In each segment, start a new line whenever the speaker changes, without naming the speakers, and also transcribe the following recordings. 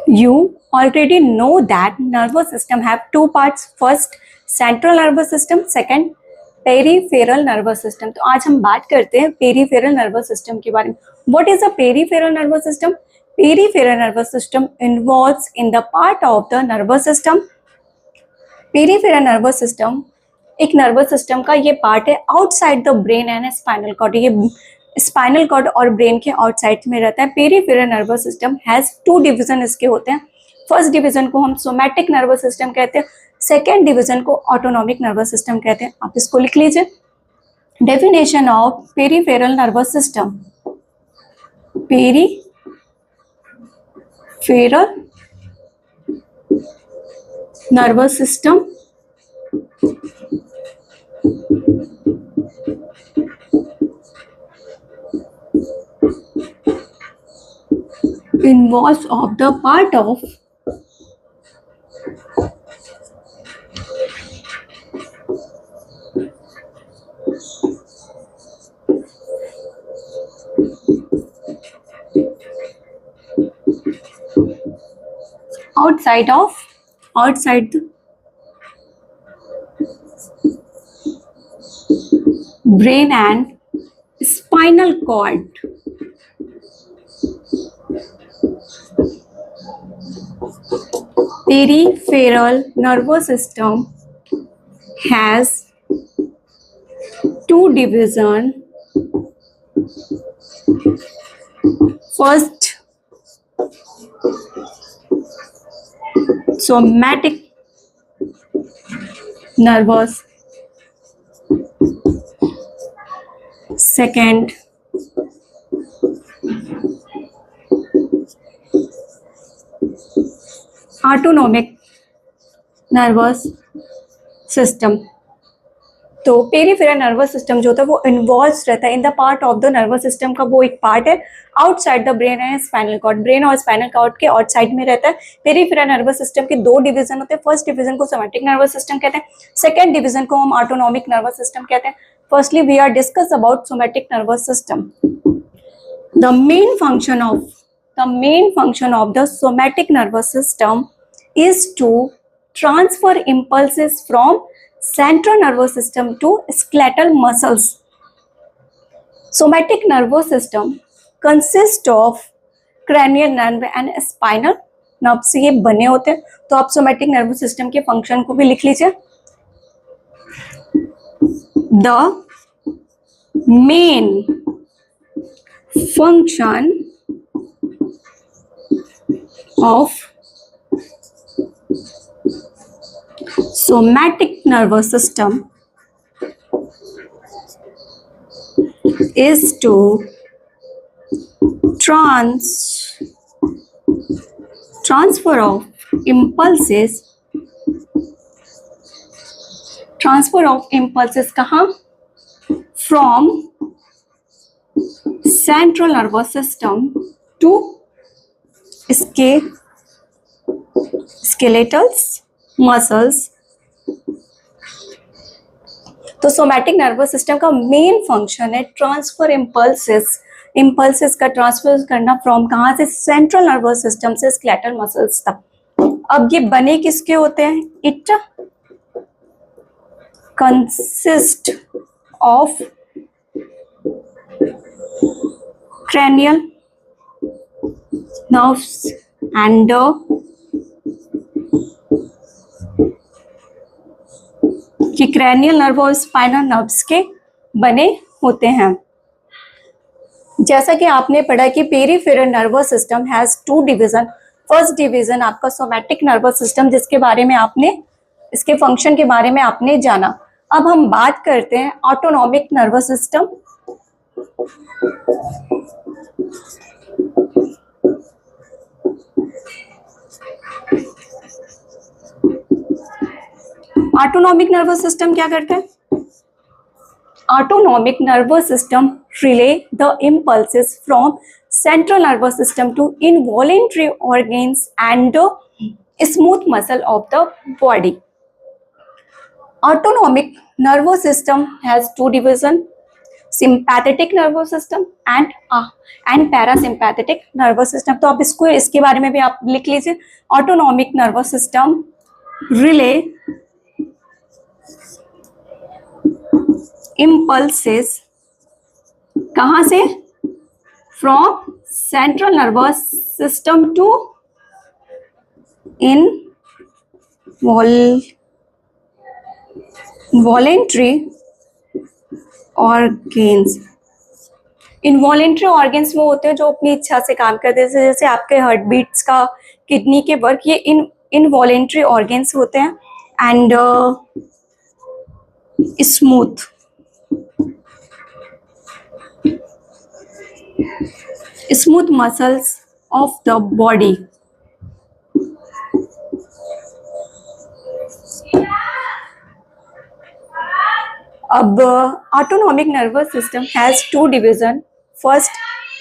You already know that nervous system have two parts. First, central nervous system. Second, peripheral nervous system. तो आज हम बात करते हैं पेरीफेरल नर्वस सिस्टम के बारे में. What is a peripheral nervous system? Peripheral nervous system involves in the part of the nervous system. Peripheral nervous system एक नर्वस सिस्टम का ये पार्ट है outside the brain and spinal cord. ये spinal cord और brain के outside में रहता है. Peripheral nervous system has two division इसके होते हैं. फर्स्ट डिवीजन को हम सोमैटिक नर्वस सिस्टम कहते हैं. सेकेंड डिवीजन को ऑटोनॉमिक नर्वस सिस्टम कहते हैं. आप इसको लिख लीजिए. Definition of peripheral nervous system. Peripheral nervous system involves of the part of outside the brain and spinal cord. Peripheral nervous system has two divisions. First, somatic nervous. Second, autonomic nervous system. तो peripheral nervous system जो होता है वो involve रहता है in the part of the nervous system का. वो एक पार्ट है outside the brain and spinal cord. Brain और स्पाइनल कॉर्ड के आउटसाइड में रहता है. पेरीफेरल नर्वस सिस्टम के दो डिवीजन होते हैं. फर्स्ट डिवीजन को सोमैटिक नर्वस सिस्टम कहते हैं. सेकेंड डिवीजन को हम ऑटोनॉमिक नर्वस सिस्टम कहते हैं. Firstly we are discuss about somatic nervous system. The main function of the somatic nervous system is to transfer impulses from central nervous system to skeletal muscles. Somatic nervous system consists of cranial nerve and spinal nerve से ये बने होते हैं. तो आप somatic nervous system के function को भी लिख लीजिए. The main function of somatic nervous system is to transfer of impulses कहाँ? From central nervous system to skeletal muscles. तो सोमैटिक नर्वस सिस्टम का मेन फंक्शन है ट्रांसफर इम्पल्सेस का ट्रांसफर करना फ्रॉम कहाँ से? सेंट्रल नर्वस सिस्टम से skeletal muscles तक. अब ये बने किसके होते हैं? It consist of cranial nerves and कि क्रैनियल नर्व और स्पाइनल नर्व्स के बने होते हैं. जैसा कि आपने पढ़ा कि peripheral nervous system has two division. First division आपका सोमैटिक नर्वस सिस्टम जिसके बारे में आपने इसके फंक्शन के बारे में आपने जाना. अब हम बात करते हैं autonomic nervous system. Autonomic nervous system क्या करता है? Autonomic nervous system relay the impulses from central nervous system to involuntary organs and smooth muscle of the body. Autonomic nervous system has two division. Sympathetic nervous system and parasympathetic nervous system. तो आप इसको इसके बारे में भी आप लिख लीजिए। Autonomic nervous system relay impulses कहां से, from central nervous system to involuntary organs. Involuntary organs वो होते हैं जो अपनी इच्छा से काम करते हैं, जैसे आपके हार्ट बीट्स का, किडनी के वर्क, ये इनवॉलेंट्री ऑर्गेन्स होते हैं। And smooth muscles of the body. अब autonomic nervous system has two division. First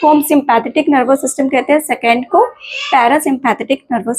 को हम सिंपैथेटिक नर्वस सिस्टम कहते हैं, सेकेंड को पैरासिम्पैथेटिक नर्वस